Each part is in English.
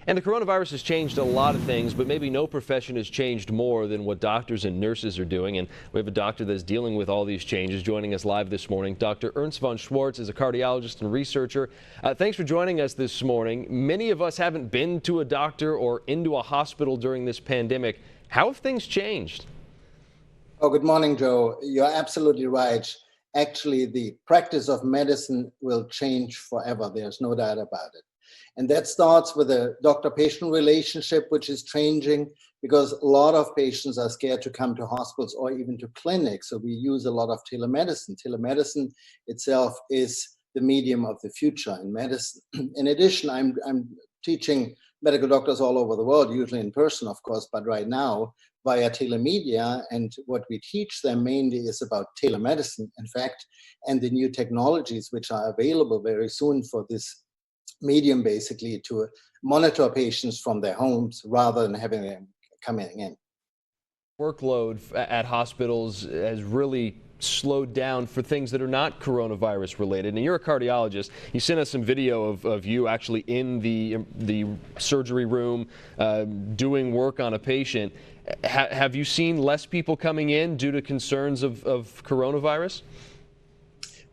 And the coronavirus has changed a lot of things, but maybe no profession has changed more than what doctors and nurses are doing. And we have a doctor that's dealing with all these changes joining us live this morning. Dr. Ernst von Schwartz is a cardiologist and researcher. Thanks for joining us this morning. Many of us haven't been to a doctor or into a hospital during this pandemic. How have things changed? Oh, good morning, Joe. You're absolutely right. Actually, the practice of medicine will change forever. There's no doubt about it. And that starts with a doctor-patient relationship, which is changing because a lot of patients are scared to come to hospitals or even to clinics. So we use a lot of telemedicine. Telemedicine itself is the medium of the future in medicine. In addition, I'm teaching medical doctors all over the world, usually in person, of course, but right now via telemedia. And what we teach them mainly is about telemedicine, in fact, and the new technologies which are available very soon for this medium, basically to monitor patients from their homes rather than having them coming in. Workload at hospitals has really slowed down for things that are not coronavirus related. And you're a cardiologist. You sent us some video of you actually in the surgery room doing work on a patient. Have you seen less people coming in due to concerns of coronavirus?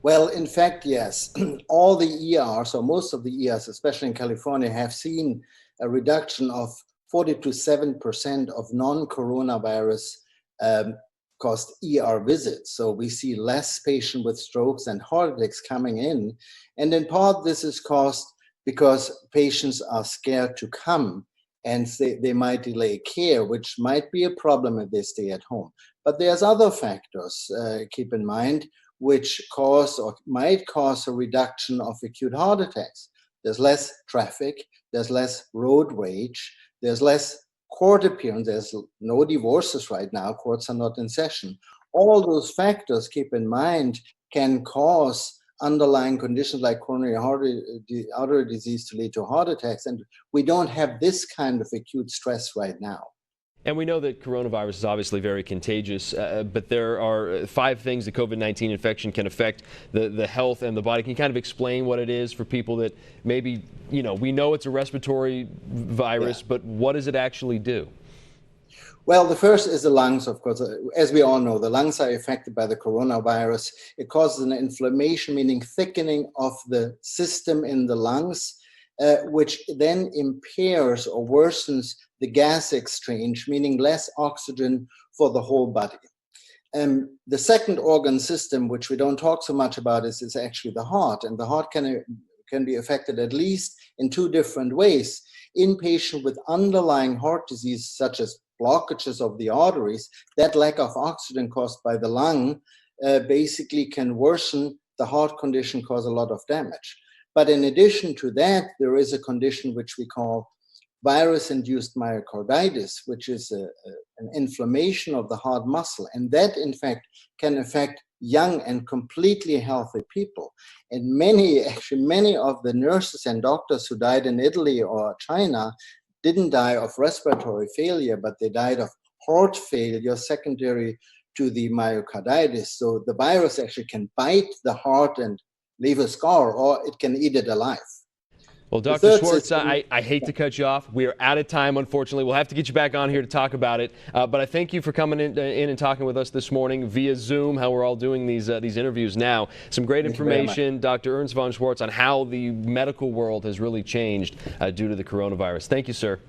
Well, in fact, yes. All the ERs, or most of the ERs, especially in California, have seen a reduction of 40 to 7% of non-coronavirus caused ER visits. So we see less patients with strokes and heart attacks coming in. And in part, this is caused because patients are scared to come and they might delay care, which might be a problem if they stay at home. But there's other factors, keep in mind, which cause or might cause a reduction of acute heart attacks. There's less traffic, there's less road rage, there's less court appearance, there's no divorces right now, courts are not in session. All those factors, keep in mind, can cause underlying conditions like coronary artery disease to lead to heart attacks, and we don't have this kind of acute stress right now. And we know that coronavirus is obviously very contagious, but there are 5 things that COVID-19 infection can affect the health and the body. Can you kind of explain what it is for people that maybe, we know it's a respiratory virus, but what does it actually do? Well, the first is the lungs, of course. As we all know, the lungs are affected by the coronavirus. It causes an inflammation, meaning thickening of the system in the lungs, which then impairs or worsens the gas exchange, meaning less oxygen for the whole body. The second organ system, which we don't talk so much about, is actually the heart. And the heart can be affected at least in 2 different ways. In patients with underlying heart disease, such as blockages of the arteries, that lack of oxygen caused by the lung basically can worsen the heart condition, cause a lot of damage. But in addition to that, there is a condition which we call virus-induced myocarditis, which is an inflammation of the heart muscle. And that, in fact, can affect young and completely healthy people. And many of the nurses and doctors who died in Italy or China didn't die of respiratory failure, but they died of heart failure secondary to the myocarditis. So the virus actually can bite the heart and leave a scar, or it can eat it alive. Well, Dr. Schwartz, I hate to cut you off. We are out of time, unfortunately. We'll have to get you back on here to talk about it. But I thank you for coming in and talking with us this morning via Zoom, how we're all doing these interviews now. Some great information, Dr. Ernst von Schwartz, on how the medical world has really changed due to the coronavirus. Thank you, sir.